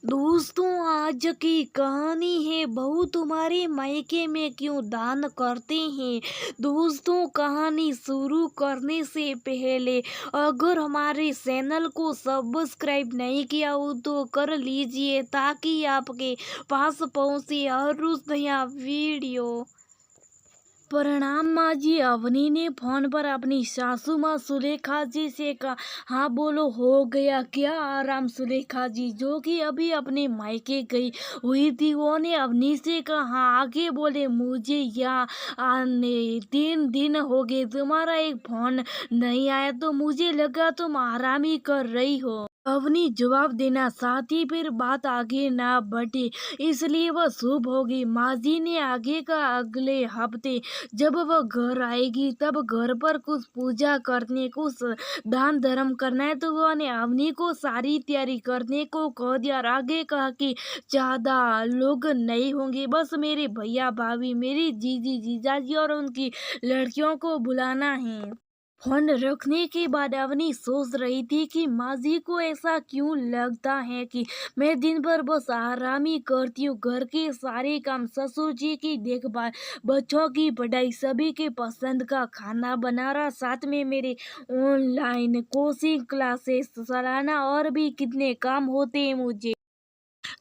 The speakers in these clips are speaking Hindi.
दोस्तों, आज की कहानी है बहू तुम्हारे मायके में क्यों दान करते हैं। दोस्तों, कहानी शुरू करने से पहले अगर हमारे चैनल को सब्सक्राइब नहीं किया हो तो कर लीजिए ताकि आपके पास पहुंचे हर रोज नया वीडियो। प्रणाम माँ जी। अवनी ने फोन पर अपनी सासू माँ सुलेखा जी से कहा, हाँ बोलो, हो गया क्या आराम। सुलेखा जी जो कि अभी अपने मायके गई हुई थी, वो ने अवनी से कहा, हाँ आगे बोले। मुझे यहाँ आने 3 दिन हो गए, तुम्हारा एक फोन नहीं आया तो मुझे लगा तुम आराम ही कर रही हो। अवनी जवाब देना चाहती, फिर बात आगे ना बढ़ी इसलिए वह शुभ होगी। माँ जी ने आगे का अगले हफ्ते जब वह घर आएगी तब घर पर कुछ पूजा करने, कुछ दान धर्म करना है, तो वह ने अवनी को सारी तैयारी करने को कह दिया और आगे कहा कि ज्यादा लोग नहीं होंगे, बस मेरे भैया भाभी, मेरी जीजी जीजाजी और उनकी लड़कियों को बुलाना है। फोन रखने के बाद अवनी सोच रही थी कि माँ जी को ऐसा क्यों लगता है कि मैं दिन भर बस आराम ही करती हूँ। घर के सारे काम, ससुर जी की देखभाल, बच्चों की पढ़ाई, सभी के पसंद का खाना बनाना, साथ में मेरे ऑनलाइन कोचिंग क्लासेस चलाना और भी कितने काम होते हैं मुझे।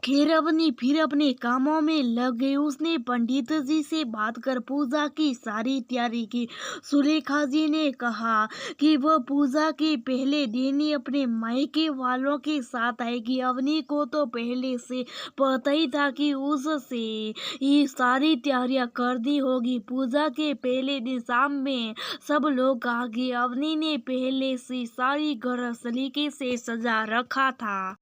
खैर अवनी फिर अपने कामों में लग गई। उसने पंडित जी से बात कर पूजा की सारी तैयारी की। सुलेखा जी ने कहा कि वह पूजा के पहले दिन ही अपने मायके वालों के साथ आएगी। अवनी को तो पहले से पता ही था कि उससे ये सारी तैयारियां करनी होगी। पूजा के पहले दिन शाम में सब लोग आ गए। अवनी ने पहले से सारी घर सलीके से सजा रखा था।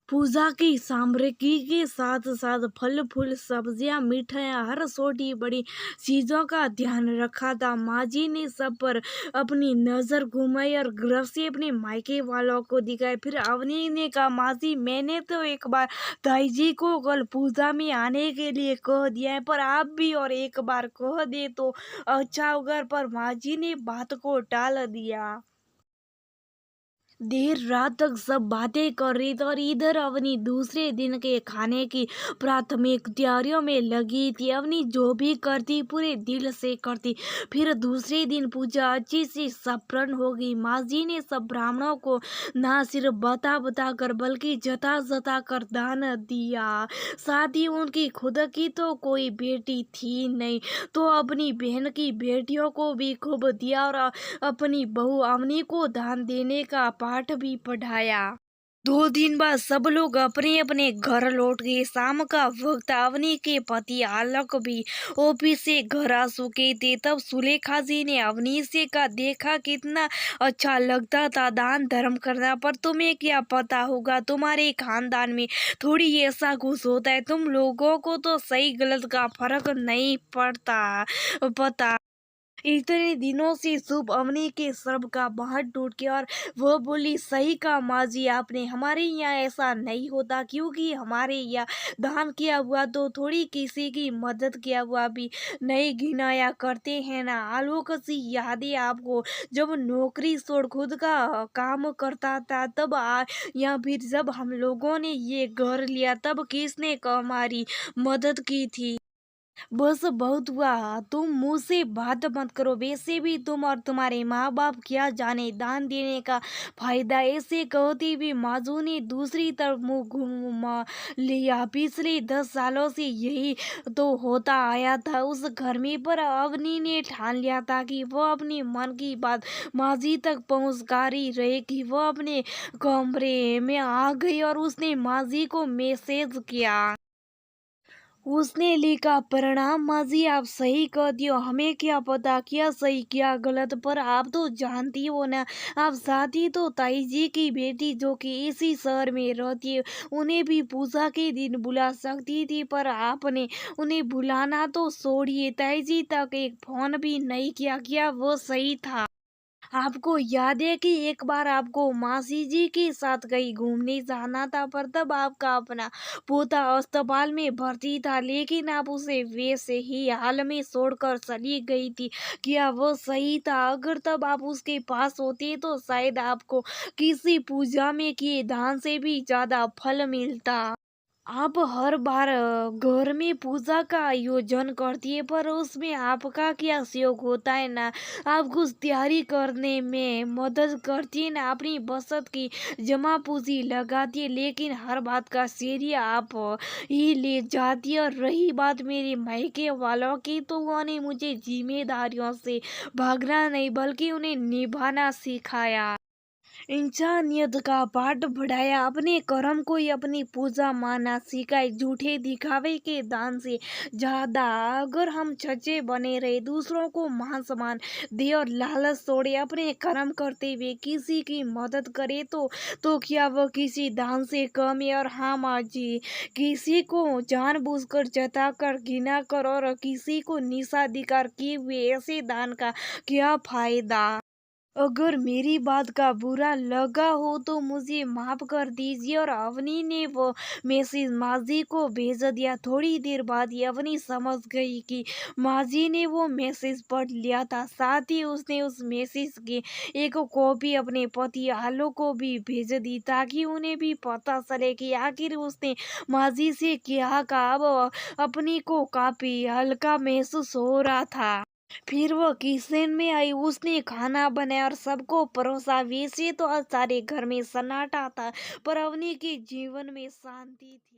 पूजा की सामग्री के साथ साथ फल फूल, सब्जियां, मिठाइयाँ, हर छोटी बड़ी चीजों का ध्यान रखा था। माँ जी ने सब पर अपनी नजर घुमाई और गर्व से अपने मायके वालों को दिखाई। फिर अवनी ने कहा, माँ जी मैंने तो एक बार ताई जी को कल पूजा में आने के लिए कह दिया है, पर आप भी और एक बार कह दे तो अच्छा होगा। पर माँ जी ने बात को टाल दिया। देर रात तक सब बातें कर रही थी और इधर अवनी दूसरे दिन के खाने की प्राथमिक तैयारियों में लगी थी। अवनी जो भी करती पूरे दिल से करती। फिर दूसरे दिन पूजा अच्छी से संपन्न हो गई। माँ जी ने सब ब्राह्मणों को ना सिर्फ बता बता कर बल्कि जता जता कर दान दिया। साथ ही उनकी खुद की तो कोई बेटी थी नहीं, तो अपनी बहन की बेटियों को भी खूब दिया और अपनी बहू अवनी को दान देने का पाठ भी पढ़ाया। 2 दिन बाद सब लोग अपने अपने घर लौट गए। शाम का वक्त, अवनी के पति आलोक भी ऑफिस से घर आ चुके थे। तब सुलेखा जी ने अवनी से कहा, देखा कितना अच्छा लगता था दान धर्म करना, पर तुम्हें क्या पता होगा तुम्हारे खानदान में थोड़ी ऐसा कुछ होता है, तुम लोगों को तो सही गलत का फर्क नहीं पता। इतने दिनों से शुभ अवनी के सर्व का बाहर टूट गया और वह बोली, सही कहा माँ जी आपने, हमारे यहाँ ऐसा नहीं होता, क्योंकि हमारे यहाँ दान किया हुआ तो थोड़ी किसी की मदद किया हुआ भी नहीं गिनाया करते हैं ना। आलोक सी याद है आपको, जब नौकरी छोड़ खुद का काम करता था तब या फिर जब हम लोगों ने ये घर लिया तब किसने हमारी मदद की थी। बस बहुत हुआ, तुम मुंह से बात मत करो। वैसे भी तुम और तुम्हारे माँ बाप क्या जाने दान देने का फायदा। ऐसे कहती हुई माजू ने दूसरी तरफ मुंह घुमा लिया। पिछले 10 सालों से यही तो होता आया था उस घर में, पर अवनी ने ठान लिया था कि वह अपनी मन की बात माजी तक पहुंचाती रहेगी। वह अपने कमरे में आ गई और उसने माजी को मैसेज किया। उसने लिखा, प्रणाम माँ जी, आप सही कहती हो, हमें क्या पता क्या सही क्या गलत, पर आप तो जानती हो ना, आप साथ ही तो ताई जी की बेटी जो कि इसी शहर में रहती है, उन्हें भी पूजा के दिन बुला सकती थी, पर आपने उन्हें बुलाना तो छोड़िए, ताई जी तक एक फोन भी नहीं किया। क्या वो सही था? आपको याद है कि एक बार आपको मासी जी के साथ कहीं घूमने जाना था, पर तब आपका अपना पोता अस्पताल में भर्ती था, लेकिन आप उसे वैसे ही हाल में छोड़कर चली गई थी। क्या वो सही था? अगर तब आप उसके पास होते तो शायद आपको किसी पूजा में किए दान से भी ज़्यादा फल मिलता। आप हर बार घर में पूजा का आयोजन करती है, पर उसमें आपका क्या सहयोग होता है ना? आप कुछ तैयारी करने में मदद करती है ना, अपनी बचत की जमा पूंजी लगाती है, लेकिन हर बात का श्रेय आप ही ले जाती है। और रही बात मेरे मायके वालों की, तो उन्होंने मुझे जिम्मेदारियों से भागना नहीं बल्कि उन्हें निभाना सिखाया। इंसानियत का पाठ पढ़ाया, अपने कर्म को ही अपनी पूजा माना सिखाए। झूठे दिखावे के दान से ज्यादा अगर हम सच्चे बने रहे, दूसरों को मान सम्मान दे और लालच छोड़े, अपने कर्म करते हुए किसी की मदद करे, तो क्या वह किसी दान से कम है? और हाँ माँ जी, किसी को जानबूझकर जताकर घृणा कर और किसी को निशाधिकार किए हुए ऐसे दान का क्या फायदा? अगर मेरी बात का बुरा लगा हो तो मुझे माफ कर दीजिए। और अवनी ने वो मैसेज माजी को भेज दिया। थोड़ी देर बाद ये अवनी समझ गई कि माजी ने वो मैसेज पढ़ लिया था। साथ ही उसने उस मैसेज की एक कॉपी अपने पति आलो को भी भेज दी, ताकि उन्हें भी पता चले कि आखिर उसने माजी से क्या कहा। अब अपनी को काफी हल्का महसूस हो रहा था। फिर वो किचन में आई, उसने खाना बनाया और सबको परोसा। वैसे तो आज सारे घर में सन्नाटा था, पर अवनी के जीवन में शांति थी।